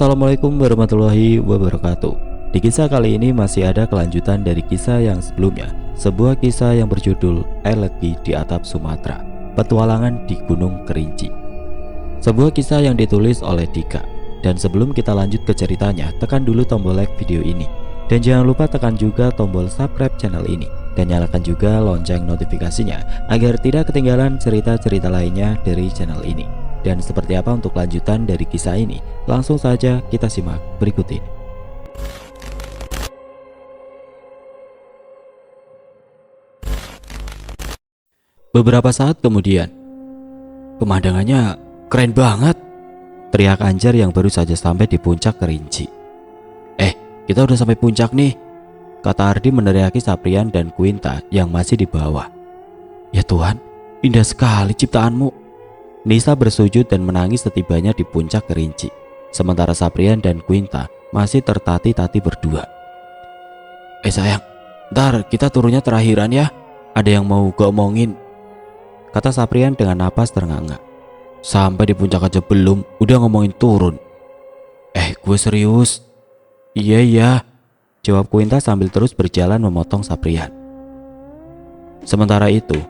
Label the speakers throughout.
Speaker 1: Assalamualaikum warahmatullahi wabarakatuh. Di kisah kali ini masih ada kelanjutan dari kisah yang sebelumnya. Sebuah kisah yang berjudul Elegi di Atap Sumatera, Petualangan di Gunung Kerinci. Sebuah kisah yang ditulis oleh Dika. Dan sebelum kita lanjut ke ceritanya, tekan dulu tombol like video ini. Dan jangan lupa tekan juga tombol subscribe channel ini. Dan nyalakan juga lonceng notifikasinya agar tidak ketinggalan cerita-cerita lainnya dari channel ini. Dan seperti apa untuk lanjutan dari kisah ini? Langsung saja kita simak berikut ini. Beberapa saat kemudian, pemandangannya keren banget, teriak Anjar yang baru saja sampai di puncak Kerinci. Kita udah sampai puncak nih, kata Ardi meneriaki Saprian dan Quinta yang masih di bawah. Ya Tuhan, indah sekali ciptaanmu. Nisa bersujud dan menangis setibanya di puncak Kerinci. Sementara Saprian dan Quinta masih tertati-tati berdua. Sayang, ntar kita turunnya terakhiran ya. Ada yang mau gue omongin, kata Saprian dengan napas ternganga. Sampai di puncak aja belum, udah ngomongin turun. Gue serius. Iya, jawab Quinta sambil terus berjalan memotong Saprian. Sementara itu,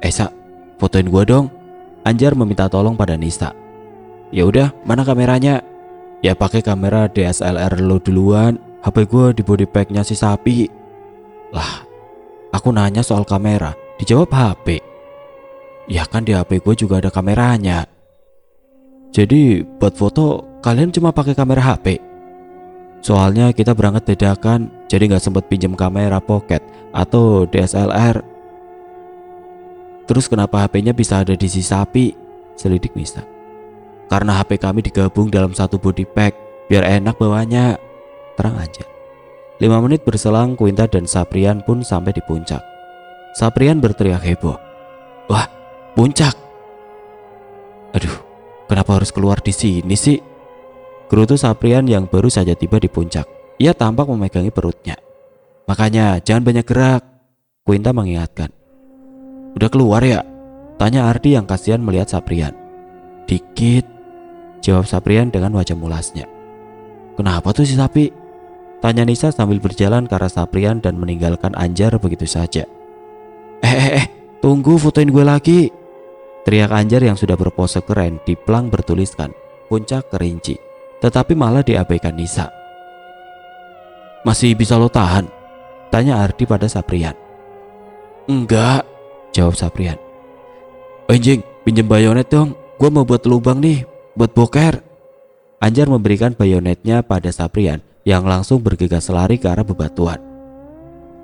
Speaker 1: Sa, fotoin gue dong. Anjar meminta tolong pada Nisa. Ya udah, mana kameranya? Ya pakai kamera DSLR lo duluan. HP gue di body packnya si Sapi. Lah, aku nanya soal kamera, dijawab HP. Ya kan di HP gue juga ada kameranya. Jadi buat foto kalian cuma pakai kamera HP? Soalnya kita berangkat dadakan, jadi gak sempet pinjam kamera pocket atau DSLR. Terus kenapa HP-nya bisa ada di si Sapi? Selidik Nisa. Karena HP kami digabung dalam satu body pack, biar enak bawanya, terang aja. 5 menit berselang, Quinta dan Saprian pun sampai di puncak. Saprian berteriak heboh. Wah, puncak! Aduh, kenapa harus keluar di sini sih? Gerutu Saprian yang baru saja tiba di puncak. Ia tampak memegangi perutnya. Makanya jangan banyak gerak, Quinta mengingatkan. Udah keluar ya? Tanya Ardi yang kasihan melihat Saprian. Dikit, jawab Saprian dengan wajah mulasnya. Kenapa tuh si Sapi? Tanya Nisa sambil berjalan ke arah Saprian dan meninggalkan Anjar begitu saja. Tunggu, fotoin gue lagi, teriak Anjar yang sudah berpose keren di plang bertuliskan Puncak Kerinci, tetapi malah diabaikan Nisa. Masih bisa lo tahan? Tanya Ardi pada Saprian. Enggak, jawab Saprian. Anjing, pinjem bayonet dong, gue mau buat lubang nih, buat boker. Anjar memberikan bayonetnya pada Saprian yang langsung bergegas lari ke arah bebatuan.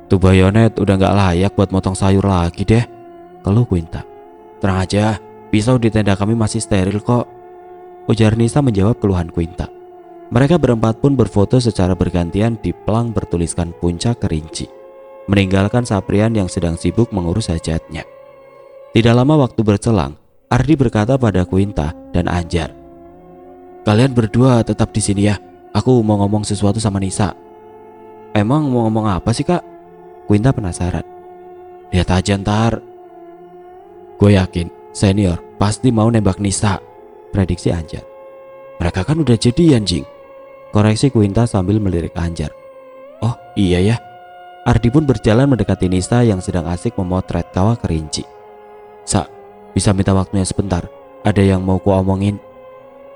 Speaker 1: Tuh bayonet udah gak layak buat motong sayur lagi deh, keluh Quinta. Tenang aja, pisau di tenda kami masih steril kok, ujar Nisa menjawab keluhan Quinta. Mereka berempat pun berfoto secara bergantian di plang bertuliskan Puncak Kerinci, meninggalkan Saprian yang sedang sibuk mengurus hajatnya. Tidak lama waktu berselang, Ardi berkata pada Quinta dan Anjar, kalian berdua tetap di sini ya, aku mau ngomong sesuatu sama Nisa. Emang mau ngomong apa sih kak? Quinta penasaran. Lihat aja ntar. Gue yakin senior pasti mau nembak Nisa, prediksi Anjar. Mereka kan udah jadian jing, koreksi Quinta sambil melirik Anjar. Oh iya ya. Ardi pun berjalan mendekati Nisa yang sedang asik memotret kawah Kerinci. Sa, bisa minta waktunya sebentar, ada yang mau ku omongin,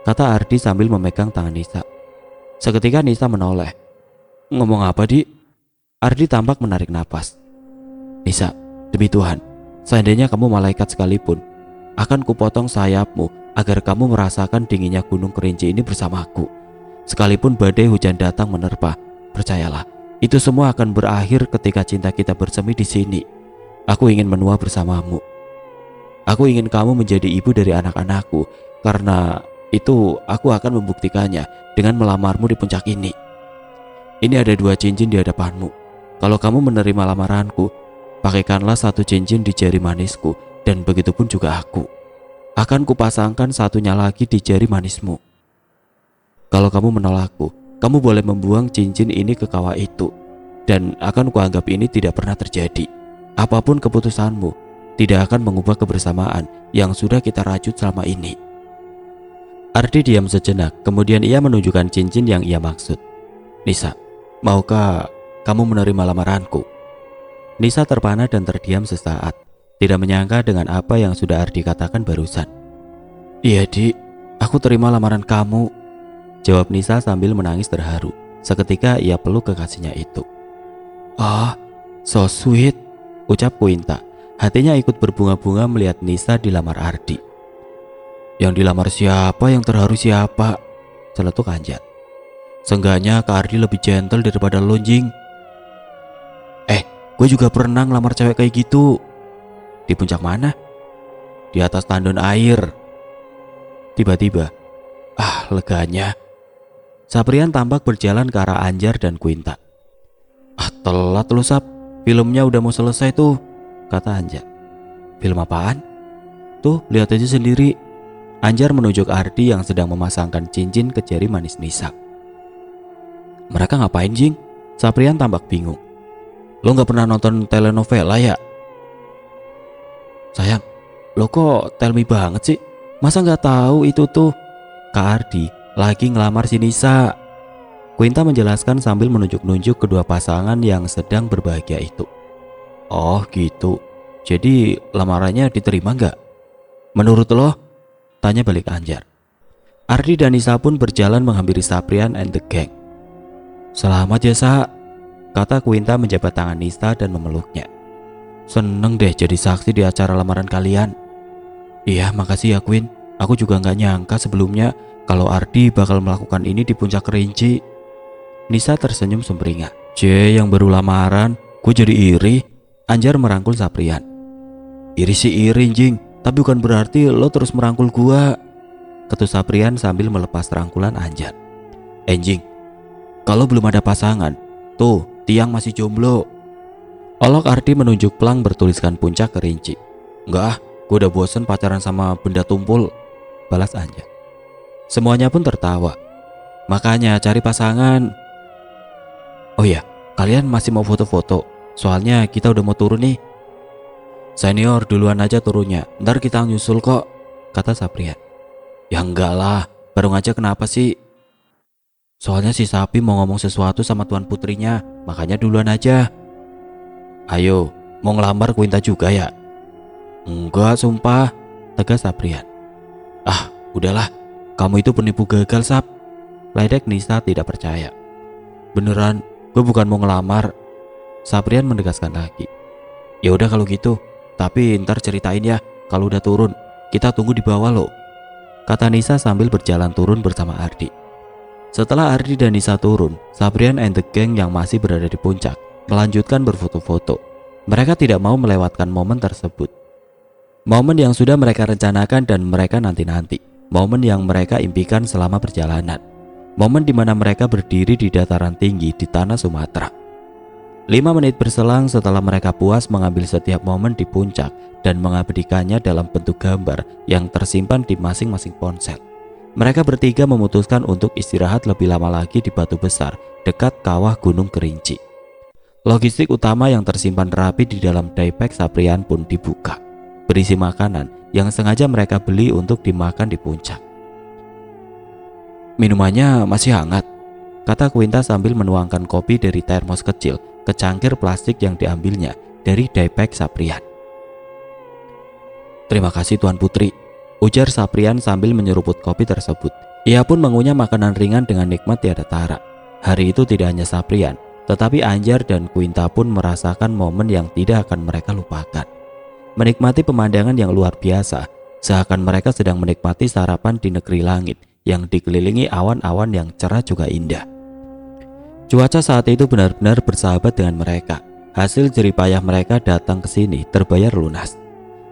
Speaker 1: kata Ardi sambil memegang tangan Nisa. Seketika Nisa menoleh. Ngomong apa Di? Ardi tampak menarik napas. Nisa, demi Tuhan, seandainya kamu malaikat sekalipun, akan kupotong sayapmu agar kamu merasakan dinginnya gunung Kerinci ini bersamaku. Sekalipun badai hujan datang menerpa, percayalah, itu semua akan berakhir ketika cinta kita bersemi di sini. Aku ingin menua bersamamu. Aku ingin kamu menjadi ibu dari anak-anakku. Karena itu aku akan membuktikannya dengan melamarmu di puncak ini. Ini ada 2 cincin di hadapanmu. Kalau kamu menerima lamaranku, pakaikanlah 1 cincin di jari manisku. Dan begitupun juga aku. Akan kupasangkan satunya lagi di jari manismu. Kalau kamu menolakku, kamu boleh membuang cincin ini ke kawah itu. Dan akan kuanggap ini tidak pernah terjadi. Apapun keputusanmu, tidak akan mengubah kebersamaan yang sudah kita rajut selama ini. Ardi diam sejenak, kemudian ia menunjukkan cincin yang ia maksud. Nisa, maukah kamu menerima lamaranku? Nisa terpana dan terdiam sesaat, tidak menyangka dengan apa yang sudah Ardi katakan barusan. Iya Di, aku terima lamaran kamu, jawab Nisa sambil menangis terharu. Seketika ia peluk kekasihnya itu. Ah, so sweet, ucap Quinta. Hatinya ikut berbunga-bunga melihat Nisa dilamar Ardi. Yang dilamar siapa, yang terharu siapa? Celetuk Anjar. Seenggaknya Kak Ardi lebih gentle daripada lo, Jing. Gue juga pernah ngelamar cewek kayak gitu. Di puncak mana? Di atas tandon air. Tiba-tiba, leganya. Saprian tampak berjalan ke arah Anjar dan Quinta. Telat lu Sap, filmnya udah mau selesai tuh, kata Anjar. Film apaan? Tuh, lihat aja sendiri. Anjar menunjuk Ardi yang sedang memasangkan cincin ke jari manis Nisa. Mereka ngapain, Jing? Saprian tampak bingung. Lo gak pernah nonton telenovela ya? Sayang, lo kok tell me banget sih? Masa gak tahu itu tuh? Kak Ardi lagi ngelamar si Nisa. Quinta menjelaskan sambil menunjuk-nunjuk kedua pasangan yang sedang berbahagia itu. Oh gitu, jadi lamarannya diterima gak? Menurut lo? Tanya balik Anjar. Ardi dan Nisa pun berjalan menghampiri Saprian and the gang. Selamat ya Sa, kata Quinta menjabat tangan Nisa dan memeluknya. Seneng deh jadi saksi di acara lamaran kalian. Iya makasih ya Queen, aku juga gak nyangka sebelumnya kalau Ardi bakal melakukan ini di puncak Kerinci. Nisa tersenyum sumringah. Yang baru lamaran, gue jadi iri. Anjar merangkul Saprian. Iri sih iri Jing, tapi bukan berarti lo terus merangkul gua, ketus Saprian sambil melepas rangkulan Anjar. Jing, kalau belum ada pasangan, tuh Tiang masih jomblo. Olok Ardi menunjuk pelang bertuliskan puncak Kerinci. Enggak, gue udah bosen pacaran sama benda tumpul, balas Anjar. Semuanya pun tertawa. Makanya cari pasangan. Oh ya, kalian masih mau foto-foto? Soalnya kita udah mau turun nih. Senior duluan aja turunnya, ntar kita nyusul kok, kata Saprian. Ya enggak lah, baru aja kenapa sih? Soalnya si Sapi mau ngomong sesuatu sama tuan putrinya, makanya duluan aja. Ayo, mau ngelamar Quinta juga ya? Enggak sumpah, tegas Saprian. Udahlah, kamu itu penipu gagal Sap, ledek Nisa tidak percaya. Beneran, gue bukan mau ngelamar, Saprian menegaskan lagi. Ya udah kalau gitu, tapi ntar ceritain ya kalau udah turun. Kita tunggu di bawah loh, kata Nisa sambil berjalan turun bersama Ardi. Setelah Ardi dan Nisa turun, Saprian and the gang yang masih berada di puncak melanjutkan berfoto-foto. Mereka tidak mau melewatkan momen tersebut. Momen yang sudah mereka rencanakan dan mereka nanti-nanti. Momen yang mereka impikan selama perjalanan. Momen di mana mereka berdiri di dataran tinggi di tanah Sumatera. 5 menit berselang setelah mereka puas mengambil setiap momen di puncak dan mengabadikannya dalam bentuk gambar yang tersimpan di masing-masing ponsel. Mereka bertiga memutuskan untuk istirahat lebih lama lagi di batu besar dekat kawah Gunung Kerinci. Logistik utama yang tersimpan rapi di dalam daypack Saprian pun dibuka, berisi makanan yang sengaja mereka beli untuk dimakan di puncak. Minumannya masih hangat, kata Quinta sambil menuangkan kopi dari termos kecil ke cangkir plastik yang diambilnya dari daypack Saprian. Terima kasih Tuan Putri, ujar Saprian sambil menyeruput kopi tersebut. Ia pun mengunyah makanan ringan dengan nikmat tiada tara. Hari itu tidak hanya Saprian, tetapi Anjar dan Quinta pun merasakan momen yang tidak akan mereka lupakan. Menikmati pemandangan yang luar biasa, seakan mereka sedang menikmati sarapan di negeri langit yang dikelilingi awan-awan yang cerah juga indah. Cuaca saat itu benar-benar bersahabat dengan mereka. Hasil jeripayah mereka datang ke sini terbayar lunas.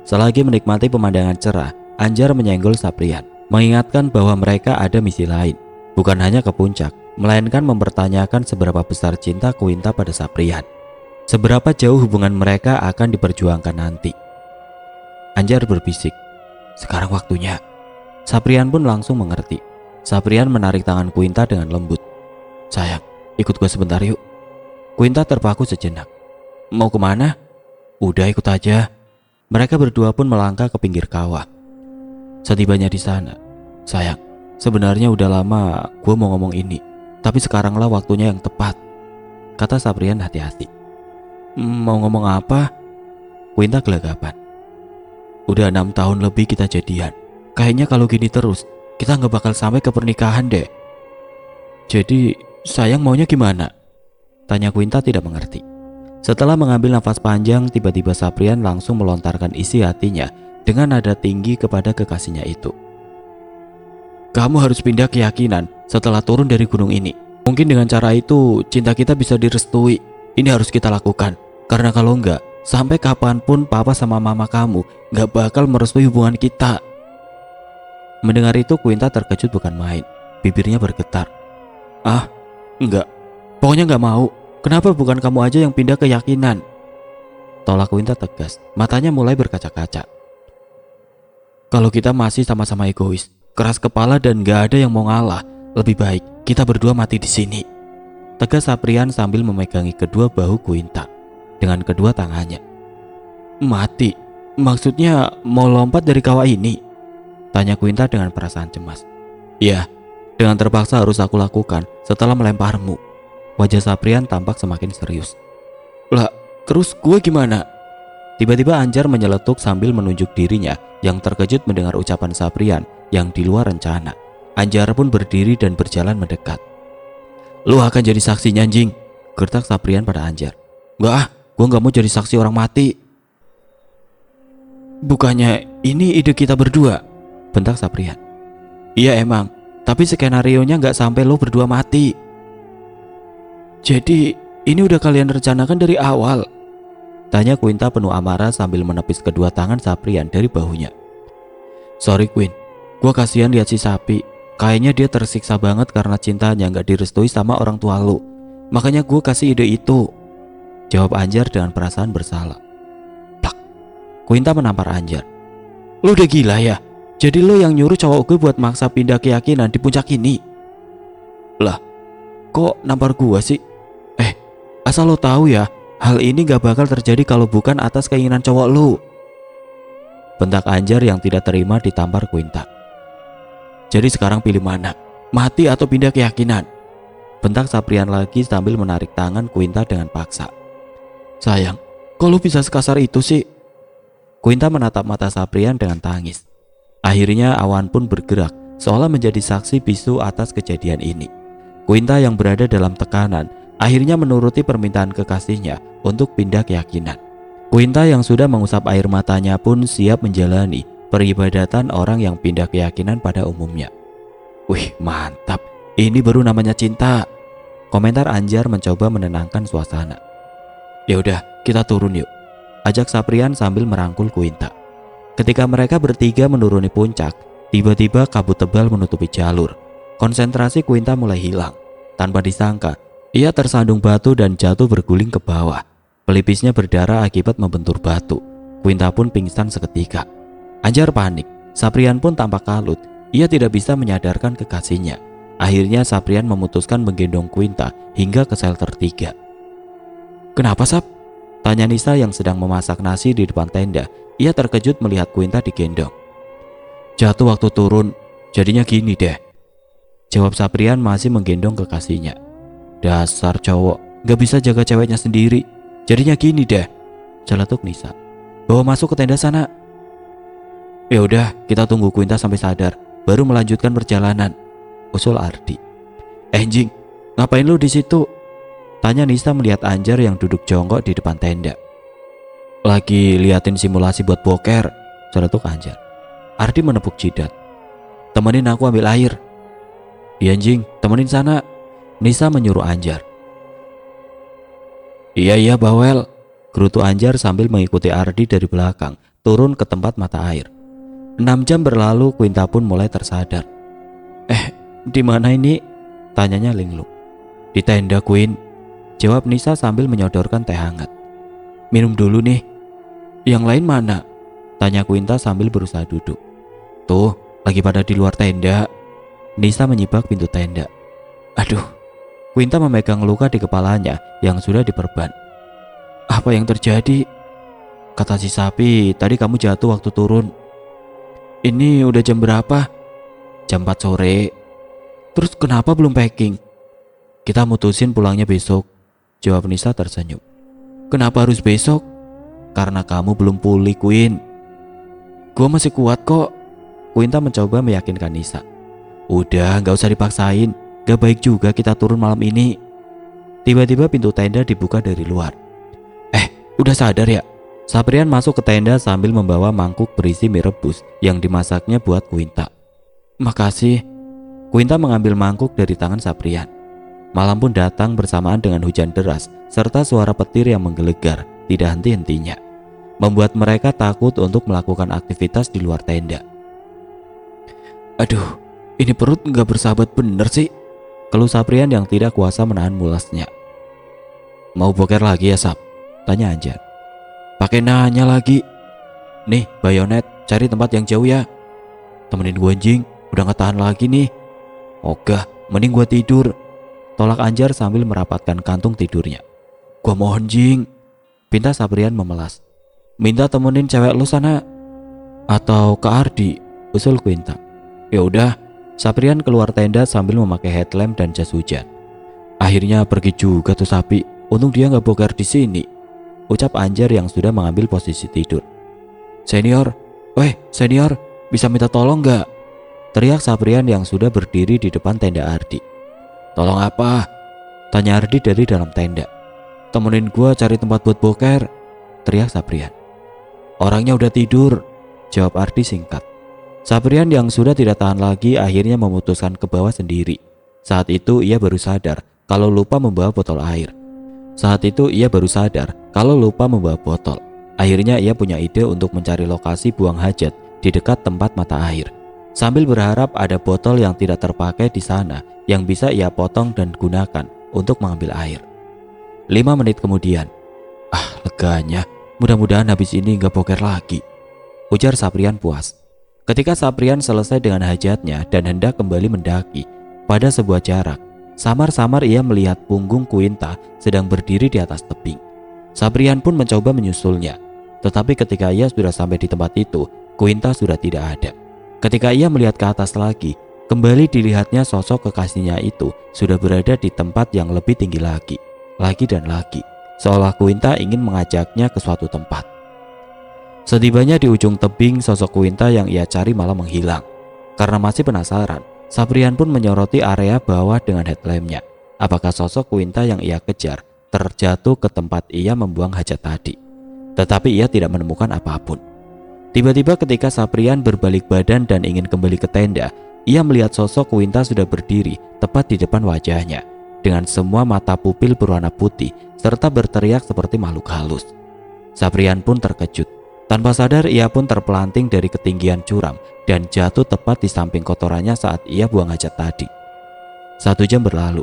Speaker 1: Selagi menikmati pemandangan cerah, Anjar menyenggol Saprian, mengingatkan bahwa mereka ada misi lain, bukan hanya ke puncak, melainkan mempertanyakan seberapa besar cinta Quinta pada Saprian. Seberapa jauh hubungan mereka akan diperjuangkan nanti. Anjar berbisik, sekarang waktunya. Saprian pun langsung mengerti. Saprian menarik tangan Quinta dengan lembut. Sayang, ikut gue sebentar yuk. Quinta terpaku sejenak. Mau kemana? Udah ikut aja. Mereka berdua pun melangkah ke pinggir kawah. Setibanya di sana, sayang, Sebenarnya udah lama gue mau ngomong ini, tapi sekaranglah waktunya yang tepat, kata Saprian hati-hati. Mau ngomong apa? Quinta gelagapan. Udah 6 tahun lebih kita jadian. Kayaknya kalau gini terus, kita gak bakal sampai ke pernikahan deh. Jadi, sayang maunya gimana? Tanya Quinta tidak mengerti. Setelah mengambil nafas panjang, tiba-tiba Saprian langsung melontarkan isi hatinya dengan nada tinggi kepada kekasihnya itu. Kamu harus pindah keyakinan setelah turun dari gunung ini. Mungkin dengan cara itu cinta kita bisa direstui. Ini harus kita lakukan. Karena kalau enggak, sampai kapanpun papa sama mama kamu gak bakal merestui hubungan kita. Mendengar itu Quinta terkejut bukan main. Bibirnya bergetar. Ah, enggak. Pokoknya gak mau. Kenapa bukan kamu aja yang pindah keyakinan? Tolak Quinta tegas. Matanya mulai berkaca-kaca. Kalau kita masih sama-sama egois, keras kepala dan gak ada yang mau ngalah, lebih baik kita berdua mati di sini. Tegas Saprian sambil memegangi kedua bahu Quinta dengan kedua tangannya. Mati? Maksudnya mau lompat dari kawah ini? Tanya Quinta dengan perasaan cemas. Ya, dengan terpaksa harus aku lakukan setelah melemparmu. Wajah Saprian tampak semakin serius. Lah, terus gue gimana? Tiba-tiba Anjar menyeletuk sambil menunjuk dirinya yang terkejut mendengar ucapan Saprian yang di luar rencana. Anjar pun berdiri dan berjalan mendekat. Lu akan jadi saksinya anjing, gertak Saprian pada Anjar. Enggak ah, gue gak mau jadi saksi orang mati. Bukannya ini ide kita berdua, bentak Saprian. Iya emang, tapi skenarionya gak sampai lo berdua mati. Jadi ini udah kalian rencanakan dari awal? Tanya Quinta penuh amarah sambil menepis kedua tangan Saprian dari bahunya. Sorry Queen, gue kasihan lihat si sapi. Kayaknya dia tersiksa banget karena cintanya gak direstui sama orang tua lu. Makanya gue kasih ide itu, jawab Anjar dengan perasaan bersalah. Plak. Quinta menampar Anjar. Lu udah gila ya? Jadi lu yang nyuruh cowok gue buat maksa pindah keyakinan di puncak ini? Lah, kok nampar gue sih? Asal lo tahu ya, hal ini gak bakal terjadi kalau bukan atas keinginan cowok lu. Bentak Anjar yang tidak terima ditampar Quinta. Jadi sekarang pilih mana? Mati atau pindah keyakinan? Bentak Saprian lagi sambil menarik tangan Quinta dengan paksa. Sayang, kok lu bisa sekasar itu sih? Quinta menatap mata Saprian dengan tangis. Akhirnya Awan pun bergerak seolah menjadi saksi bisu atas kejadian ini. Quinta yang berada dalam tekanan akhirnya menuruti permintaan kekasihnya untuk pindah keyakinan. Quinta yang sudah mengusap air matanya pun siap menjalani peribadatan orang yang pindah keyakinan pada umumnya. Wih, mantap. Ini baru namanya cinta. Komentar Anjar mencoba menenangkan suasana. Ya udah, kita turun yuk, ajak Saprian sambil merangkul Quinta. Ketika mereka bertiga menuruni puncak, tiba-tiba kabut tebal menutupi jalur. Konsentrasi Quinta mulai hilang. Tanpa disangka, ia tersandung batu dan jatuh berguling ke bawah. Pelipisnya berdarah akibat membentur batu. Quinta pun pingsan seketika. Anjar panik. Saprian pun tampak kalut. Ia tidak bisa menyadarkan kekasihnya. Akhirnya Saprian memutuskan menggendong Quinta hingga ke sel tertiga. Kenapa Sap? Tanya Nisa yang sedang memasak nasi di depan tenda. Ia terkejut melihat Quinta digendong. Jatuh waktu turun, jadinya gini deh, jawab Saprian masih menggendong kekasihnya. Dasar cowok, gak bisa jaga ceweknya sendiri. Jadinya gini deh, celetuk Nisa. Bawa masuk ke tenda sana. Ya udah, kita tunggu Quinta sampai sadar, baru melanjutkan perjalanan, usul Ardi. Anjing, ngapain lu di situ? Tanya Nisa melihat Anjar yang duduk jongkok di depan tenda. Lagi liatin simulasi buat boker, celetuk Anjar. Ardi menepuk jidat. Temenin aku ambil air. Iya anjing, temenin sana, Nisa menyuruh Anjar. Iya bawel, gerutu Anjar sambil mengikuti Ardi dari belakang turun ke tempat mata air. 6 jam berlalu, Quinta pun mulai tersadar. Di mana ini? Tanyanya linglung. Di tenda Queen, jawab Nisa sambil menyodorkan teh hangat. Minum dulu nih. Yang lain mana? Tanya Quinta sambil berusaha duduk. Tuh, lagi pada di luar tenda. Nisa menyibak pintu tenda. Aduh, Quinta memegang luka di kepalanya yang sudah diperban. Apa yang terjadi? Kata si sapi, tadi kamu jatuh waktu turun. Ini udah jam berapa? Jam 4 sore. Terus kenapa belum packing? Kita mutusin pulangnya besok, jawab Nisa tersenyum. Kenapa harus besok? Karena kamu belum pulih, Queen. Gue masih kuat kok. Quinta mencoba meyakinkan Nisa. Udah, gak usah dipaksain. Gak baik juga kita turun malam ini. Tiba-tiba pintu tenda dibuka dari luar. Udah sadar ya? Saprian masuk ke tenda sambil membawa mangkuk berisi mie rebus yang dimasaknya buat Quinta. Makasih. Quinta mengambil mangkuk dari tangan Saprian. Malam pun datang bersamaan dengan hujan deras serta suara petir yang menggelegar tidak henti-hentinya, membuat mereka takut untuk melakukan aktivitas di luar tenda. Aduh, ini perut gak bersahabat bener sih, keluh Saprian yang tidak kuasa menahan mulasnya. Mau boker lagi ya, Sap? Tanya Anjar. Pakai nanya lagi. Nih, Bayonet, cari tempat yang jauh ya. Temenin gue anjing, udah gak tahan lagi nih. Ogah, mending gue tidur. Tolak Anjar sambil merapatkan kantung tidurnya. Gua mohon Jing, pinta Saprian memelas. Minta temenin cewek lu sana. Atau ke Ardi, usul Quinta. Ya udah, Saprian keluar tenda sambil memakai headlamp dan jas hujan. Akhirnya pergi juga tuh sapi. Untung dia gak boker di sini, ucap Anjar yang sudah mengambil posisi tidur. Senior, senior, bisa minta tolong gak? Teriak Saprian yang sudah berdiri di depan tenda Ardi. Tolong apa? Tanya Ardi dari dalam tenda. Temenin gua cari tempat buat boker, teriak Saprian. Orangnya udah tidur, jawab Ardi singkat. Saprian yang sudah tidak tahan lagi akhirnya memutuskan ke bawah sendiri. Saat itu ia baru sadar kalau lupa membawa botol air. Akhirnya ia punya ide untuk mencari lokasi buang hajat di dekat tempat mata air. Sambil berharap ada botol yang tidak terpakai di sana yang bisa ia potong dan gunakan untuk mengambil air. 5 menit kemudian, leganya, mudah-mudahan habis ini gak boker lagi, ujar Saprian puas. Ketika Saprian selesai dengan hajatnya dan hendak kembali mendaki, pada sebuah jarak, samar-samar ia melihat punggung Quinta sedang berdiri di atas tebing. Saprian pun mencoba menyusulnya, tetapi ketika ia sudah sampai di tempat itu, Quinta sudah tidak ada. Ketika ia melihat ke atas lagi, kembali dilihatnya sosok kekasihnya itu sudah berada di tempat yang lebih tinggi lagi dan lagi, seolah Quinta ingin mengajaknya ke suatu tempat. Setibanya di ujung tebing, sosok Quinta yang ia cari malah menghilang. Karena masih penasaran, Saprian pun menyoroti area bawah dengan headlampnya. Apakah sosok Quinta yang ia kejar terjatuh ke tempat ia membuang hajat tadi? Tetapi ia tidak menemukan apapun. Tiba-tiba ketika Saprian berbalik badan dan ingin kembali ke tenda, ia melihat sosok Quinta sudah berdiri tepat di depan wajahnya dengan semua mata pupil berwarna putih serta berteriak seperti makhluk halus. Saprian pun terkejut. Tanpa sadar ia pun terpelanting dari ketinggian curam dan jatuh tepat di samping kotorannya saat ia buang hajat tadi. 1 jam berlalu.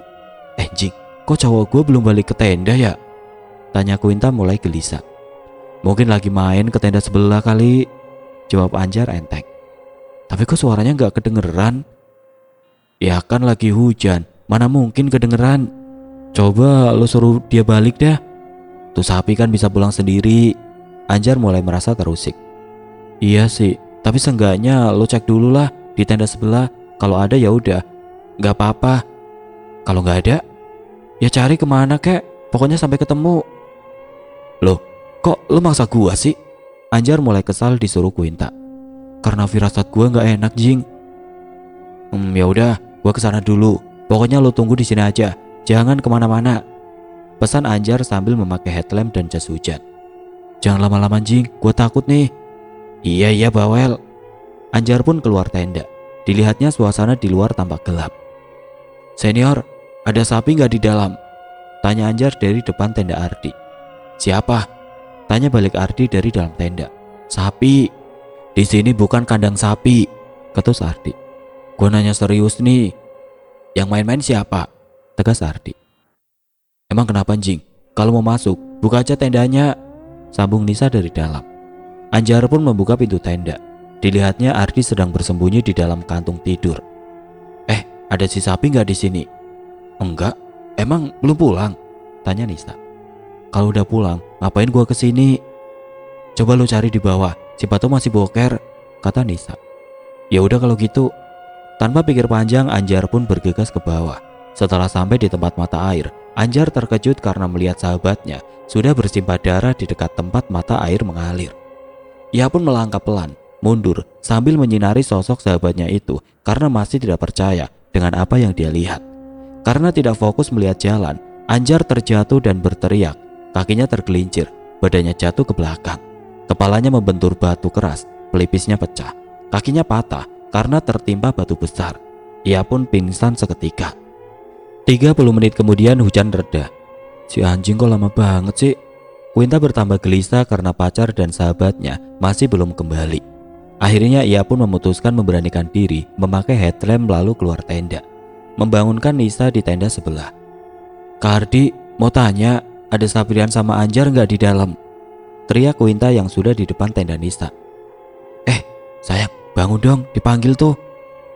Speaker 1: Jing, kok cowok gue belum balik ke tenda ya? Tanya Quinta mulai gelisah. Mungkin lagi main ke tenda sebelah kali, jawab Anjar enteng. Tapi kok suaranya gak kedengeran? Ya kan lagi hujan, mana mungkin kedengeran. Coba lo suruh dia balik dah. Tuh sapi kan bisa pulang sendiri. Anjar mulai merasa terusik. Iya sih, tapi seenggaknya lo cek dulu lah di tenda sebelah. Kalau ada ya udah, gak apa-apa. Kalau gak ada, ya cari kemana kek. Pokoknya sampai ketemu. Loh, kok lo maksa gua sih? Anjar mulai kesal disuruh Quinta. Karena firasat gua gak enak Jing. Ya udah, gua kesana dulu. Pokoknya lo tunggu di sini aja, jangan kemana-mana, pesan Anjar sambil memakai headlamp dan jas hujan. Jangan lama-lama Jing, gue takut nih. Iya bawel. Anjar pun keluar tenda. Dilihatnya suasana di luar tampak gelap. Senior, ada sapi gak di dalam? Tanya Anjar dari depan tenda Ardi. Siapa? Tanya balik Ardi dari dalam tenda. Sapi. Di sini bukan kandang sapi, ketus Ardi. Gue nanya serius nih. Yang main-main siapa? Tegas Ardi. Emang kenapa Jing? Kalau mau masuk, buka aja tendanya, sambung Nisa dari dalam. Anjar pun membuka pintu tenda. Dilihatnya Ardi sedang bersembunyi di dalam kantung tidur. Ada si sapi gak di sini? Enggak. Emang belum pulang? Tanya Nisa. Kalau udah pulang, ngapain gua kesini? Coba lu cari di bawah, siapa tahu masih boker, kata Nisa. Ya udah kalau gitu. Tanpa pikir panjang, Anjar pun bergegas ke bawah. Setelah sampai di tempat mata air, Anjar terkejut karena melihat sahabatnya sudah bersimbah darah di dekat tempat mata air mengalir. Ia pun melangkah pelan, mundur sambil menyinari sosok sahabatnya itu karena masih tidak percaya dengan apa yang dia lihat. Karena tidak fokus melihat jalan, Anjar terjatuh dan berteriak. Kakinya tergelincir, badannya jatuh ke belakang. Kepalanya membentur batu keras, pelipisnya pecah. Kakinya patah karena tertimpa batu besar. Ia pun pingsan seketika. 30 menit kemudian hujan reda. Si anjing kok lama banget sih? Quinta bertambah gelisah karena pacar dan sahabatnya masih belum kembali. Akhirnya ia pun memutuskan memberanikan diri memakai headlamp lalu keluar tenda, membangunkan Nisa di tenda sebelah. "Kak Ardi, mau tanya, ada Saprian sama Anjar nggak di dalam?" teriak Quinta yang sudah di depan tenda Nisa. Sayang, bangun dong, dipanggil tuh."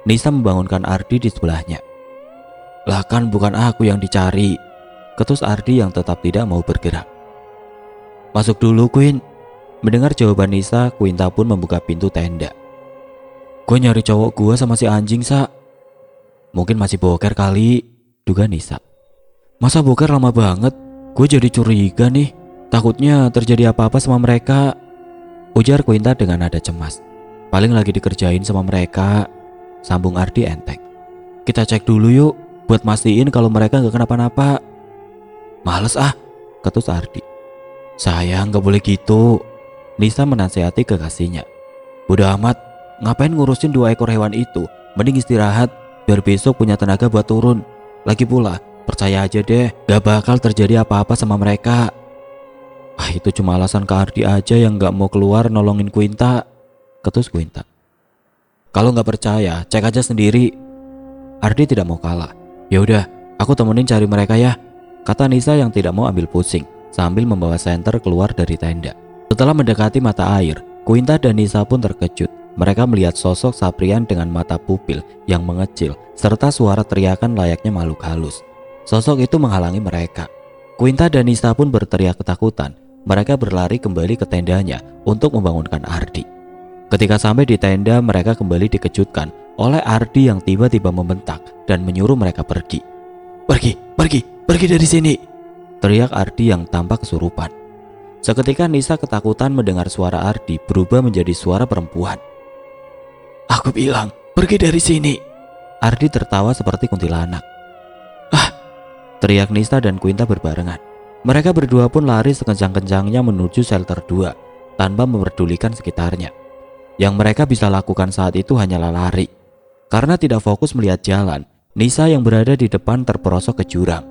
Speaker 1: Nisa membangunkan Ardi di sebelahnya. "Lah kan bukan aku yang dicari," ketus Ardi yang tetap tidak mau bergerak. "Masuk dulu, Queen." Mendengar jawaban Nisa, Quinta pun membuka pintu tenda. "Gue nyari cowok gue sama si anjing, Sa." "Mungkin masih boker kali," duga Nisa. "Masa boker lama banget? Gue jadi curiga nih. Takutnya terjadi apa-apa sama mereka," ujar Quinta dengan nada cemas. "Paling lagi dikerjain sama mereka," sambung Ardi enteng. "Kita cek dulu yuk, buat mastiin kalau mereka gak kenapa-napa." "Males ah," ketus Ardi. "Sayang, gak boleh gitu." Nisa menasehati kekasihnya. "Bodoh amat, ngapain ngurusin 2 ekor hewan itu? Mending istirahat, biar besok punya tenaga buat turun. Lagi pula, percaya aja deh, gak bakal terjadi apa-apa sama mereka." Itu cuma alasan Kak Ardi aja yang gak mau keluar nolongin Quinta," ketus Quinta. "Kalau nggak percaya, cek aja sendiri." Ardi tidak mau kalah. "Ya udah, aku temenin cari mereka ya," kata Nisa yang tidak mau ambil pusing sambil membawa senter keluar dari tenda. Setelah mendekati mata air, Quinta dan Nisa pun terkejut. Mereka melihat sosok Saprian dengan mata pupil yang mengecil serta suara teriakan layaknya makhluk halus. Sosok itu menghalangi mereka. Quinta dan Nisa pun berteriak ketakutan. Mereka berlari kembali ke tendanya untuk membangunkan Ardi. Ketika sampai di tenda, mereka kembali dikejutkan oleh Ardi yang tiba-tiba membentak dan menyuruh mereka pergi. Pergi dari sini!" teriak Ardi yang tampak kesurupan. Seketika Nisa ketakutan mendengar suara Ardi berubah menjadi suara perempuan. "Aku bilang, pergi dari sini!" Ardi tertawa seperti kuntilanak. Teriak Nisa dan Quinta berbarengan. Mereka berdua pun lari sekencang-kencangnya menuju shelter 2 tanpa memperdulikan sekitarnya. Yang mereka bisa lakukan saat itu hanyalah lari. Karena tidak fokus melihat jalan, Nisa yang berada di depan terperosok ke jurang.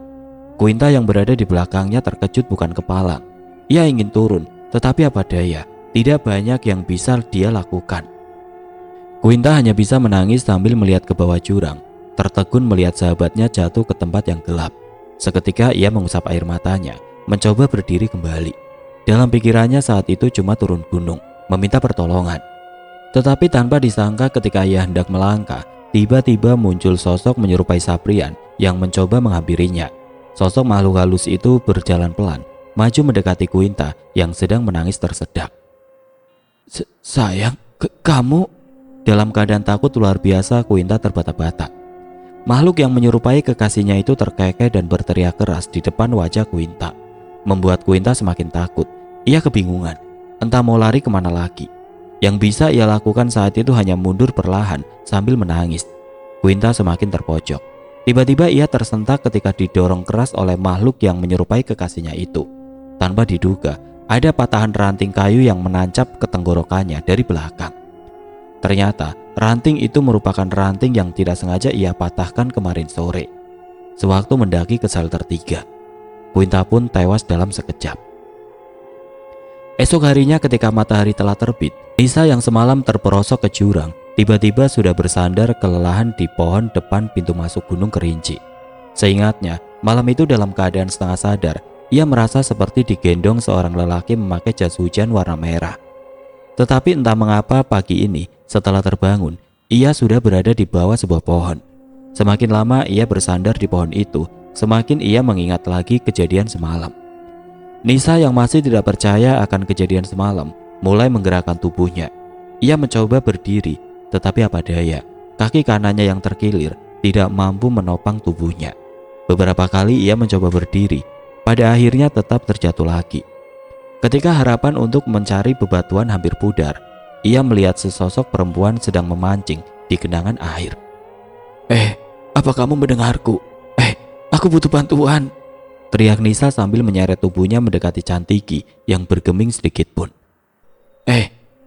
Speaker 1: Quinta yang berada di belakangnya terkejut bukan kepala. Ia ingin turun, tetapi apa daya, tidak banyak yang bisa dia lakukan. Quinta hanya bisa menangis sambil melihat ke bawah jurang, tertegun melihat sahabatnya jatuh ke tempat yang gelap. Seketika ia mengusap air matanya, mencoba berdiri kembali. Dalam pikirannya saat itu cuma turun gunung, meminta pertolongan. Tetapi tanpa disangka ketika ia hendak melangkah, tiba-tiba muncul sosok menyerupai Saprian yang mencoba menghampirinya. Sosok makhluk halus itu berjalan pelan, maju mendekati Quinta yang sedang menangis tersedak. Sayang, kamu?" Dalam keadaan takut luar biasa, Quinta terbata-bata. Makhluk yang menyerupai kekasihnya itu terkekeh dan berteriak keras di depan wajah Quinta, membuat Quinta semakin takut. Ia kebingungan, entah mau lari kemana lagi. Yang bisa ia lakukan saat itu hanya mundur perlahan sambil menangis. Quinta semakin terpojok. Tiba-tiba ia tersentak ketika didorong keras oleh makhluk yang menyerupai kekasihnya itu. Tanpa diduga, ada patahan ranting kayu yang menancap ke tenggorokannya dari belakang. Ternyata ranting itu merupakan ranting yang tidak sengaja ia patahkan kemarin sore, sewaktu mendaki ke shelter 3. Quinta pun tewas dalam sekejap. Esok harinya ketika matahari telah terbit, Nisa yang semalam terperosok ke jurang tiba-tiba sudah bersandar kelelahan di pohon depan pintu masuk Gunung Kerinci. Seingatnya, malam itu dalam keadaan setengah sadar, ia merasa seperti digendong seorang lelaki memakai jas hujan warna merah. Tetapi entah mengapa pagi ini setelah terbangun, ia sudah berada di bawah sebuah pohon. Semakin lama ia bersandar di pohon itu, semakin ia mengingat lagi kejadian semalam. Nisa yang masih tidak percaya akan kejadian semalam mulai menggerakkan tubuhnya. Ia mencoba berdiri, tetapi apa daya, Kaki kanannya yang terkilir tidak mampu menopang tubuhnya. Beberapa kali ia mencoba berdiri, pada akhirnya tetap terjatuh lagi. Ketika harapan untuk mencari bebatuan hampir pudar, ia melihat sesosok perempuan sedang memancing di genangan air. Apa kamu mendengarku? Aku butuh bantuan, teriak Nisa sambil menyeret tubuhnya mendekati Cantiki yang bergeming sedikit pun.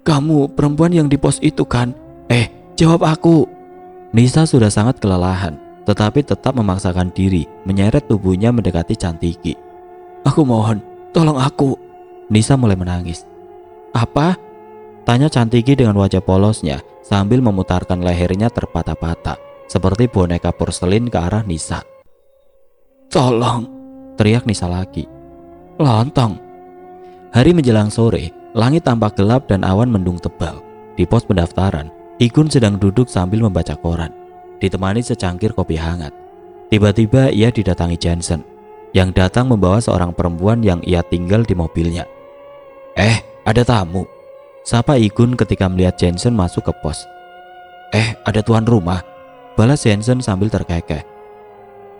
Speaker 1: Kamu perempuan yang di pos itu kan? Jawab aku. Nisa sudah sangat kelelahan, tetapi tetap memaksakan diri menyeret tubuhnya mendekati Cantiki. Aku mohon, tolong aku. Nisa mulai menangis. Apa? Tanya Cantiki dengan wajah polosnya sambil memutarkan lehernya terpatah-patah seperti boneka porselin ke arah Nisa. Tolong, teriak Nisa lagi. Lontong. Hari menjelang sore, langit tampak gelap dan awan mendung tebal. Di pos pendaftaran, Igun sedang duduk sambil membaca koran, ditemani secangkir kopi hangat. Tiba-tiba ia didatangi Jensen, yang datang membawa seorang perempuan yang ia tinggal di mobilnya. Ada tamu, sapa Igun ketika melihat Jensen masuk ke pos. Ada tuan rumah, balas Jensen sambil terkekeh.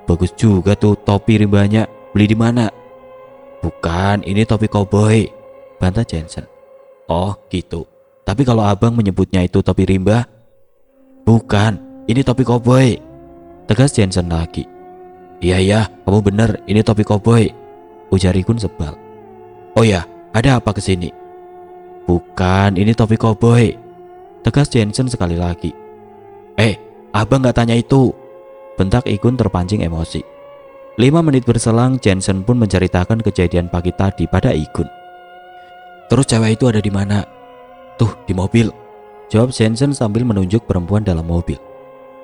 Speaker 1: Bagus juga tuh topi rimbanya, beli di mana? Bukan, ini topi koboi, bantah Jensen. Oh gitu. Tapi kalau abang menyebutnya itu topi rimba? Bukan, ini topi koboi, tegas Jensen lagi. Iya, kamu bener, ini topi koboi, ujar Igun sebal. Oh ya, ada apa kesini? Bukan, ini topi koboi, tegas Jensen sekali lagi. Abang gak tanya itu, bentak Igun terpancing emosi. 5 menit berselang, Jensen pun menceritakan kejadian pagi tadi pada Igun. Terus cewek itu ada di mana? Tuh, di mobil, jawab Jensen sambil menunjuk perempuan dalam mobil.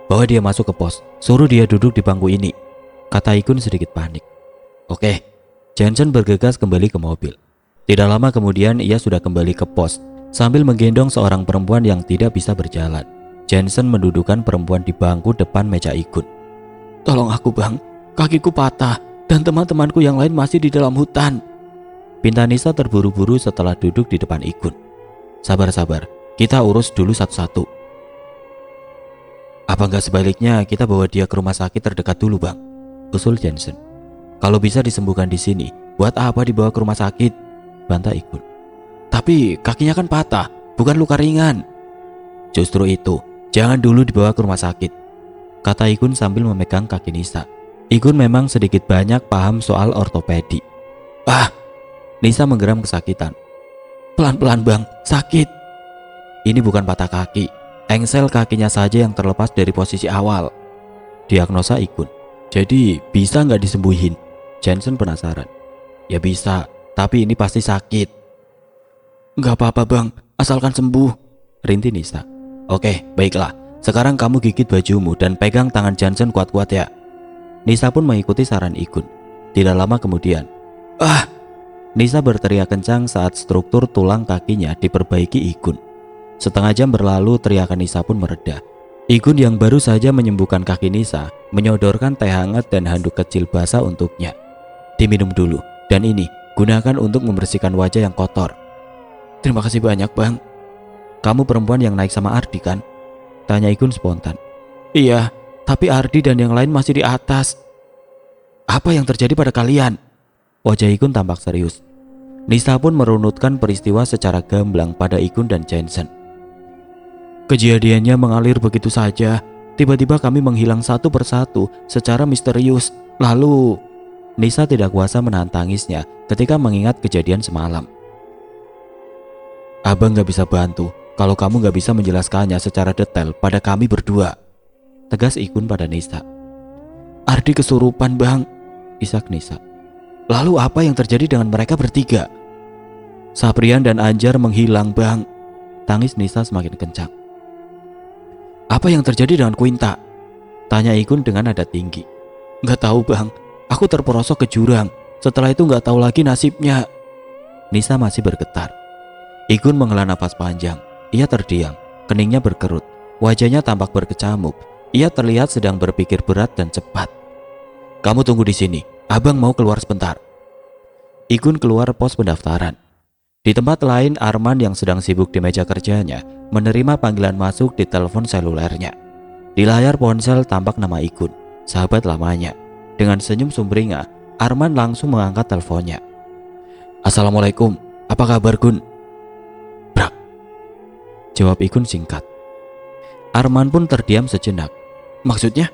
Speaker 1: Bawa dia masuk ke pos, suruh dia duduk di bangku ini, kata Igun sedikit panik. Oke, Jensen bergegas kembali ke mobil. Tidak lama kemudian ia sudah kembali ke pos sambil menggendong seorang perempuan yang tidak bisa berjalan. Jensen mendudukkan perempuan di bangku depan meja Igun. Tolong aku bang, kakiku patah dan teman-temanku yang lain masih di dalam hutan, pinta Nisa terburu-buru setelah duduk di depan Igun. Sabar, kita urus dulu satu-satu. Apa enggak sebaliknya kita bawa dia ke rumah sakit terdekat dulu bang, usul Jensen. Kalau bisa disembuhkan di sini, buat apa dibawa ke rumah sakit, bantah Igun. Tapi kakinya kan patah, bukan luka ringan. Justru itu, jangan dulu dibawa ke rumah sakit, kata Igun sambil memegang kaki Nisa. Igun memang sedikit banyak paham soal ortopedi. Nisa menggeram kesakitan. Pelan-pelan bang, sakit. Ini bukan patah kaki, engsel kakinya saja yang terlepas dari posisi awal, diagnosa Igun. Jadi bisa nggak disembuhin? Jensen penasaran. Ya bisa, tapi ini pasti sakit. Nggak apa-apa bang, asalkan sembuh, rinti Nisa. Oke, baiklah, sekarang kamu gigit bajumu dan pegang tangan Jensen kuat-kuat ya. Nisa pun mengikuti saran Igun. Tidak lama kemudian, Nisa berteriak kencang saat struktur tulang kakinya diperbaiki Igun. Setengah jam berlalu, teriakan Nisa pun mereda. Igun yang baru saja menyembuhkan kaki Nisa menyodorkan teh hangat dan handuk kecil basah untuknya. Diminum dulu, dan ini gunakan untuk membersihkan wajah yang kotor. Terima kasih banyak bang. Kamu perempuan yang naik sama Ardi kan? Tanya Igun spontan. Iya, tapi Ardi dan yang lain masih di atas. Apa yang terjadi pada kalian? Wajah Igun tampak serius. Nisa pun merunutkan peristiwa secara gamblang pada Igun dan Jensen. Kejadiannya mengalir begitu saja. Tiba-tiba kami menghilang satu persatu secara misterius. Lalu Nisa tidak kuasa menahan tangisnya ketika mengingat kejadian semalam. Abang gak bisa bantu kalau kamu gak bisa menjelaskannya secara detail pada kami berdua, tegas Igun pada Nisa. Ardi kesurupan bang, isak Nisa. Lalu apa yang terjadi dengan mereka bertiga? Saprian dan Anjar menghilang bang, tangis Nisa semakin kencang. Apa yang terjadi dengan Quinta? Tanya Igun dengan nada tinggi. Gak tahu bang, aku terperosok ke jurang. Setelah itu gak tahu lagi nasibnya. Nisa masih bergetar. Igun menghela nafas panjang. Ia terdiam, keningnya berkerut, wajahnya tampak berkecamuk. Ia terlihat sedang berpikir berat dan cepat. Kamu tunggu di sini, abang mau keluar sebentar. Igun keluar pos pendaftaran. Di tempat lain, Arman yang sedang sibuk di meja kerjanya menerima panggilan masuk di telepon selulernya. Di layar ponsel tampak nama Ikun, sahabat lamanya. Dengan senyum sumringah, Arman langsung mengangkat teleponnya. Assalamualaikum, apa kabar Gun? Brak, jawab Ikun singkat. Arman pun terdiam sejenak. Maksudnya?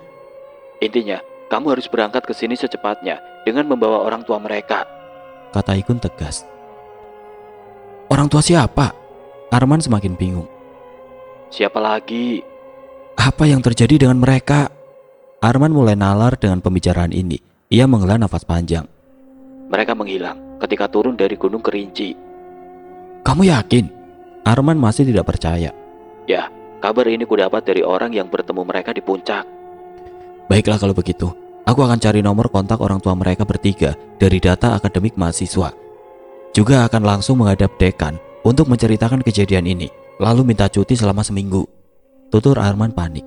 Speaker 1: Intinya, kamu harus berangkat ke sini secepatnya dengan membawa orang tua mereka, kata Ikun tegas. Orang tua siapa? Arman semakin bingung. Siapa lagi? Apa yang terjadi dengan mereka? Arman mulai nalar dengan pembicaraan ini. Ia menghela nafas panjang. Mereka menghilang ketika turun dari Gunung Kerinci. Kamu yakin? Arman masih tidak percaya. Ya, kabar ini kudapat dari orang yang bertemu mereka di puncak. Baiklah kalau begitu, aku akan cari nomor kontak orang tua mereka bertiga dari data akademik mahasiswa. Juga akan langsung menghadap dekan untuk menceritakan kejadian ini, lalu minta cuti selama seminggu. Tutur Arman panik.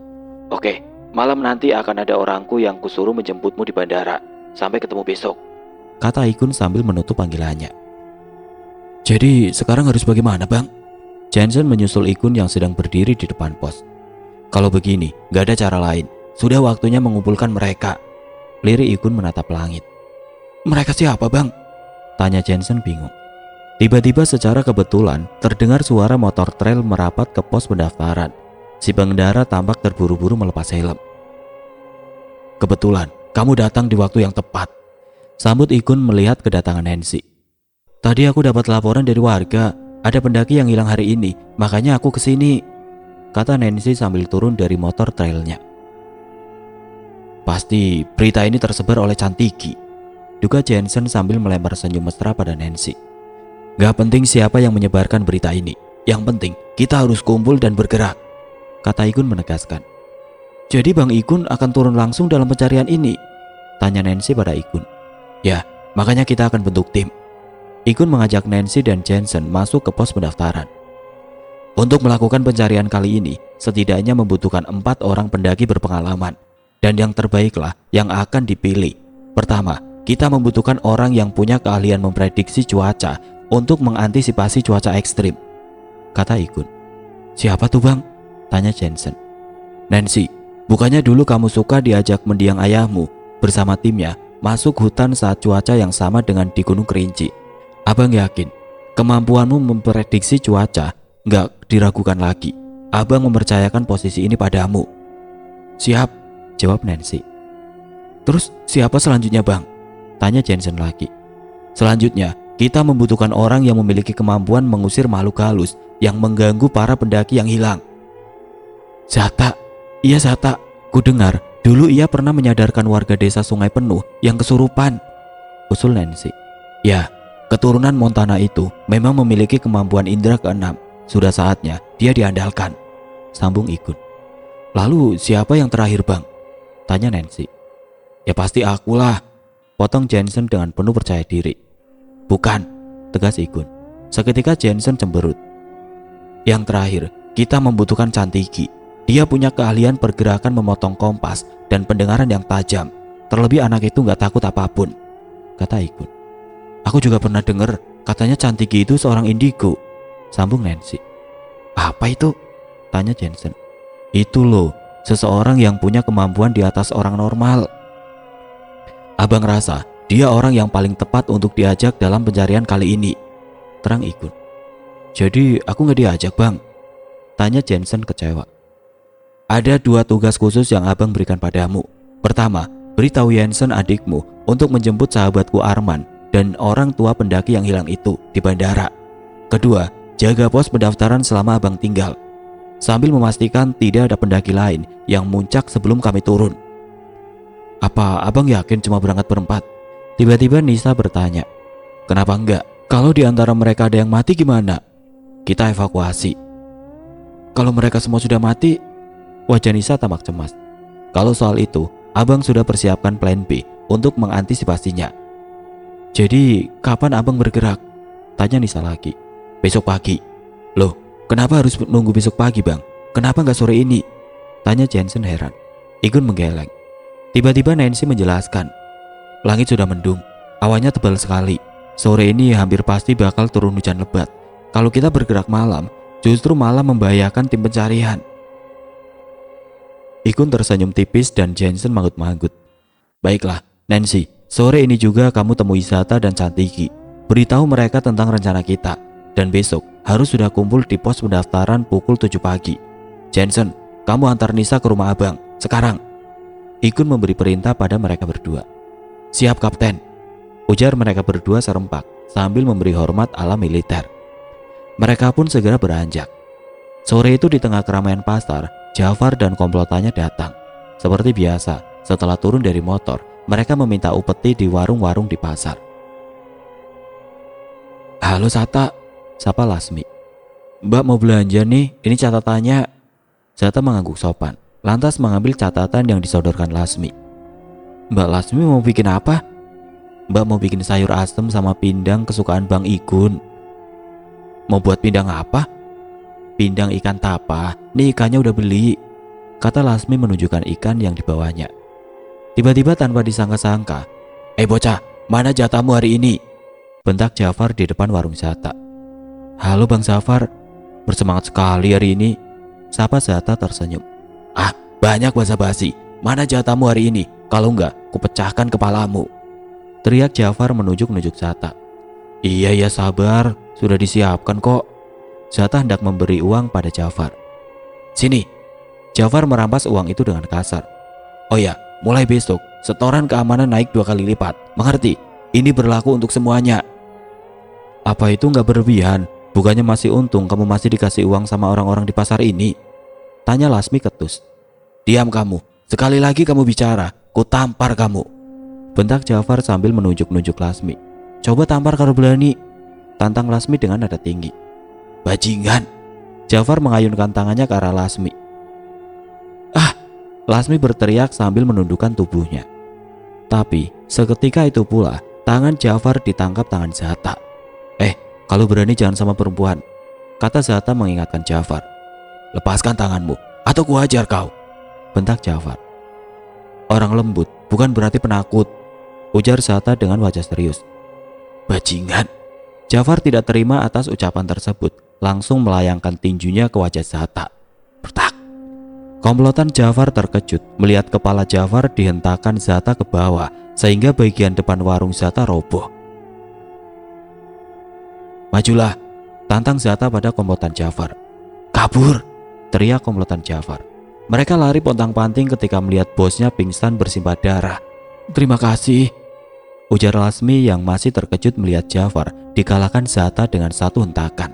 Speaker 1: Oke, malam nanti akan ada orangku yang kusuruh menjemputmu di bandara. Sampai ketemu besok, kata Ikun sambil menutup panggilannya. Jadi sekarang harus bagaimana bang? Jensen menyusul Ikun yang sedang berdiri di depan pos. Kalau begini, gak ada cara lain. Sudah waktunya mengumpulkan mereka. Lirik Ikun menatap langit. Mereka siapa bang? Tanya Jensen bingung. Tiba-tiba secara kebetulan terdengar suara motor trail merapat ke pos pendaftaran. Si pengendara tampak terburu-buru melepas helm. Kebetulan, kamu datang di waktu yang tepat, sambut Ikun melihat kedatangan Nancy. Tadi aku dapat laporan dari warga, ada pendaki yang hilang hari ini, makanya aku kesini, kata Nancy sambil turun dari motor trailnya. Pasti berita ini tersebar oleh Cantiki, duga Jensen sambil melempar senyum mesra pada Nancy. Gak penting siapa yang menyebarkan berita ini, yang penting kita harus kumpul dan bergerak, kata Ikun menegaskan. Jadi Bang Ikun akan turun langsung dalam pencarian ini? Tanya Nancy pada Ikun. Ya, makanya kita akan bentuk tim. Ikun mengajak Nancy dan Jensen masuk ke pos pendaftaran. Untuk melakukan pencarian kali ini, setidaknya membutuhkan 4 orang pendaki berpengalaman. Dan yang terbaiklah yang akan dipilih. Pertama, kita membutuhkan orang yang punya keahlian memprediksi cuaca untuk mengantisipasi cuaca ekstrim, kata Ikun. Siapa tuh bang? Tanya Jensen. Nancy, bukannya dulu kamu suka diajak mendiang ayahmu bersama timnya masuk hutan saat cuaca yang sama dengan di Gunung Kerinci. Abang yakin kemampuanmu memprediksi cuaca gak diragukan lagi. Abang mempercayakan posisi ini padamu. Siap, jawab Nancy. Terus siapa selanjutnya bang? Tanya Jensen lagi. Selanjutnya, kita membutuhkan orang yang memiliki kemampuan mengusir makhluk halus yang mengganggu para pendaki yang hilang. Zata, iya Zata, ku dengar dulu ia pernah menyadarkan warga desa Sungai Penuh yang kesurupan, usul Nancy. Ya, keturunan Montana itu memang memiliki kemampuan indera keenam. Sudah saatnya dia diandalkan, sambung Ikun. Lalu siapa yang terakhir bang? Tanya Nancy. Ya pasti akulah, potong Jensen dengan penuh percaya diri. Bukan, tegas Ikun. Seketika Jensen cemberut. Yang terakhir, kita membutuhkan Cantiki. Dia punya keahlian pergerakan memotong kompas dan pendengaran yang tajam. Terlebih anak itu gak takut apapun, kata Ikun. Aku juga pernah dengar katanya Cantiki itu seorang indigo, sambung Nancy. Apa itu? Tanya Jensen. Itu loh, seseorang yang punya kemampuan di atas orang normal. Abang rasa dia orang yang paling tepat untuk diajak dalam pencarian kali ini, terang Ikun. Jadi aku gak diajak bang? Tanya Jensen kecewa. Ada 2 tugas khusus yang abang berikan padamu. Pertama, beritahu Jensen adikmu untuk menjemput sahabatku Arman dan orang tua pendaki yang hilang itu di bandara. Kedua, jaga pos pendaftaran selama abang tinggal, sambil memastikan tidak ada pendaki lain yang muncak sebelum kami turun. Apa abang yakin cuma berangkat berempat? Tiba-tiba Nisa bertanya. Kenapa enggak? Kalau di antara mereka ada yang mati gimana? Kita evakuasi. Kalau mereka semua sudah mati, wajah Nisa tampak cemas. Kalau soal itu, abang sudah persiapkan plan B untuk mengantisipasinya. Jadi kapan abang bergerak? Tanya Nisa lagi. Besok pagi. Loh, kenapa harus nunggu besok pagi bang? Kenapa gak sore ini? Tanya Jensen heran. Ikun menggeleng. Tiba-tiba Nancy menjelaskan. Langit sudah mendung, awannya tebal sekali. Sore ini hampir pasti bakal turun hujan lebat. Kalau kita bergerak malam, justru malah membahayakan tim pencarian. Ikun tersenyum tipis dan Jensen manggut-manggut. Baiklah, Nancy, sore ini juga kamu temui Zata dan Chantiki. Beritahu mereka tentang rencana kita. Dan besok harus sudah kumpul di pos pendaftaran pukul 7 pagi. Jensen, kamu antar Nisa ke rumah abang, sekarang. Ikun memberi perintah pada mereka berdua. Siap, Kapten, ujar mereka berdua serempak sambil memberi hormat ala militer. Mereka pun segera beranjak. Sore itu di tengah keramaian pasar, Jafar dan komplotannya datang. Seperti biasa, setelah turun dari motor, mereka meminta upeti di warung-warung di pasar. Halo Sata, sapa Lasmi. Mbak mau belanja nih, ini catatannya. Sata mengangguk sopan, lantas mengambil catatan yang disodorkan Lasmi. Mbak Lasmi mau bikin apa? Mbak mau bikin sayur asem sama pindang kesukaan Bang Igun. Mau buat pindang apa? Pindang ikan tapa, nih ikannya udah beli, kata Lasmi menunjukkan ikan yang dibawanya. Tiba-tiba tanpa disangka-sangka, bocah, mana jatahmu hari ini? Bentak Jafar di depan warung Zata. Halo Bang Jafar, bersemangat sekali hari ini, sapa Zata tersenyum. Ah, banyak basa-basi, mana jatahmu hari ini? Kalau enggak, kupecahkan kepalamu, teriak Jafar menunjuk-nunjuk Zata. Iya ya sabar, sudah disiapkan kok. Zata hendak memberi uang pada Jafar. Sini. Jafar merampas uang itu dengan kasar. Oh ya, mulai besok setoran keamanan naik 2 kali lipat. Mengerti? Ini berlaku untuk semuanya. Apa itu nggak berlebihan? Bukannya masih untung kamu masih dikasih uang sama orang-orang di pasar ini? Tanya Lasmi ketus. Diam kamu. Sekali lagi kamu bicara, ku tampar kamu, bentak Jafar sambil menunjuk-nunjuk Lasmi. Coba tampar kalau berani, tantang Lasmi dengan nada tinggi. Bajingan. Jafar mengayunkan tangannya ke arah Lasmi. Ah, Lasmi berteriak sambil menundukkan tubuhnya. Tapi seketika itu pula tangan Jafar ditangkap tangan Zata. Kalau berani jangan sama perempuan, kata Zata mengingatkan Jafar. Lepaskan tanganmu atau ku hajar kau, bentak Jafar. Orang lembut bukan berarti penakut, ujar Zata dengan wajah serius. Bajingan. Jafar tidak terima atas ucapan tersebut, langsung melayangkan tinjunya ke wajah Zata. Bertak. Komplotan Jafar terkejut melihat kepala Jafar dihentakkan Zata ke bawah sehingga bagian depan warung Zata roboh. Majulah, tantang Zata pada komplotan Jafar. Kabur, teriak komplotan Jafar. Mereka lari pontang-panting ketika melihat bosnya pingsan bersimbah darah. Terima kasih, ujar Lasmi yang masih terkejut melihat Jafar dikalahkan Zata dengan satu hentakan.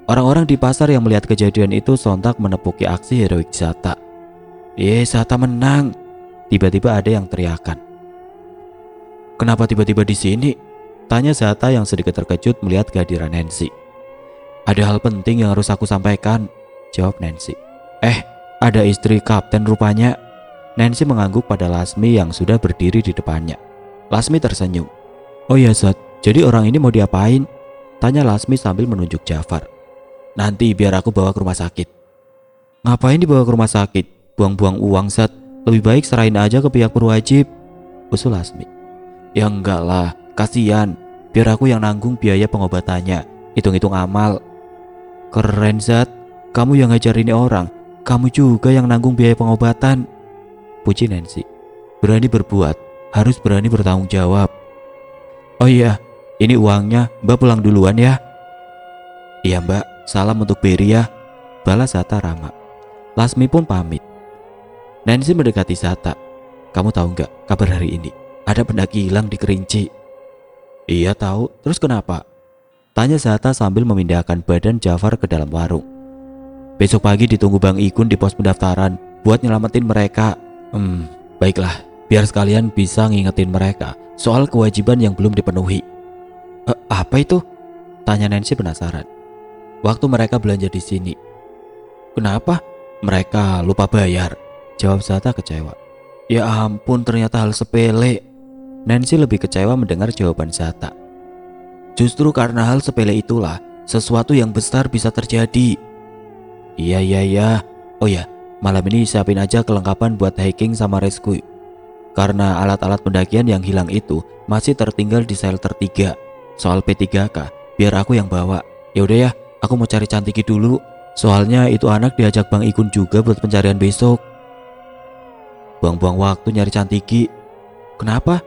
Speaker 1: Orang-orang di pasar yang melihat kejadian itu sontak menepuki aksi heroik Zata. Zata menang, tiba-tiba ada yang teriakan. Kenapa tiba-tiba di sini? Tanya Zata yang sedikit terkejut melihat kehadiran Nancy. Ada hal penting yang harus aku sampaikan, jawab Nancy. Ada istri kapten rupanya. Nancy mengangguk pada Lasmi yang sudah berdiri di depannya. Lasmi tersenyum. Oh iya Zat, jadi orang ini mau diapain? Tanya Lasmi sambil menunjuk Jafar. Nanti biar aku bawa ke rumah sakit. Ngapain dibawa ke rumah sakit? Buang-buang uang Zat, lebih baik serahin aja ke pihak berwajib, usul Lasmi. Ya enggak lah, kasihan, biar aku yang nanggung biaya pengobatannya, hitung-hitung amal. Keren Zat, kamu yang ngajarin orang, kamu juga yang nanggung biaya pengobatan, puji Nancy. Berani berbuat, harus berani bertanggung jawab. Oh iya, ini uangnya, Mbak pulang duluan ya. Iya Mbak, salam untuk Berry ya, balas Zata ramah. Lasmi pun pamit. Nancy mendekati Zata. Kamu tahu nggak kabar hari ini? Ada pendaki hilang di Kerinci. Iya tahu, terus kenapa? Tanya Zata sambil memindahkan badan Jafar ke dalam warung. Besok pagi ditunggu Bang Igun di pos pendaftaran buat nyelamatin mereka. Baiklah, biar sekalian bisa ngingetin mereka soal kewajiban yang belum dipenuhi. Apa itu? Tanya Nancy penasaran. Waktu mereka belanja di sini. Kenapa? Mereka lupa bayar, jawab Zata kecewa. Ya ampun, ternyata hal sepele. Nancy lebih kecewa mendengar jawaban Zata. Justru karena hal sepele itulah sesuatu yang besar bisa terjadi. Iya. Oh ya, malam ini siapin aja kelengkapan buat hiking sama rescue. Karena alat-alat pendakian yang hilang itu masih tertinggal di shelter 3. Soal P3K, biar aku yang bawa. Yaudah ya, aku mau cari Chantiki dulu. Soalnya itu anak diajak Bang Ikun juga buat pencarian besok. Buang-buang waktu nyari Cantiki. Kenapa?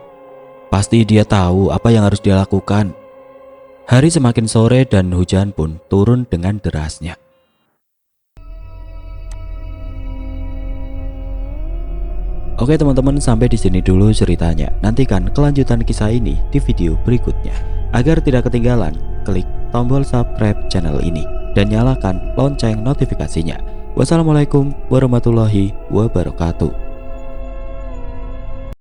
Speaker 1: Pasti dia tahu apa yang harus dia lakukan. Hari semakin sore dan hujan pun turun dengan derasnya. Oke teman-teman, sampai di sini dulu ceritanya. Nantikan kelanjutan kisah ini di video berikutnya. Agar tidak ketinggalan, klik tombol subscribe channel ini dan nyalakan lonceng notifikasinya. Wassalamualaikum warahmatullahi wabarakatuh.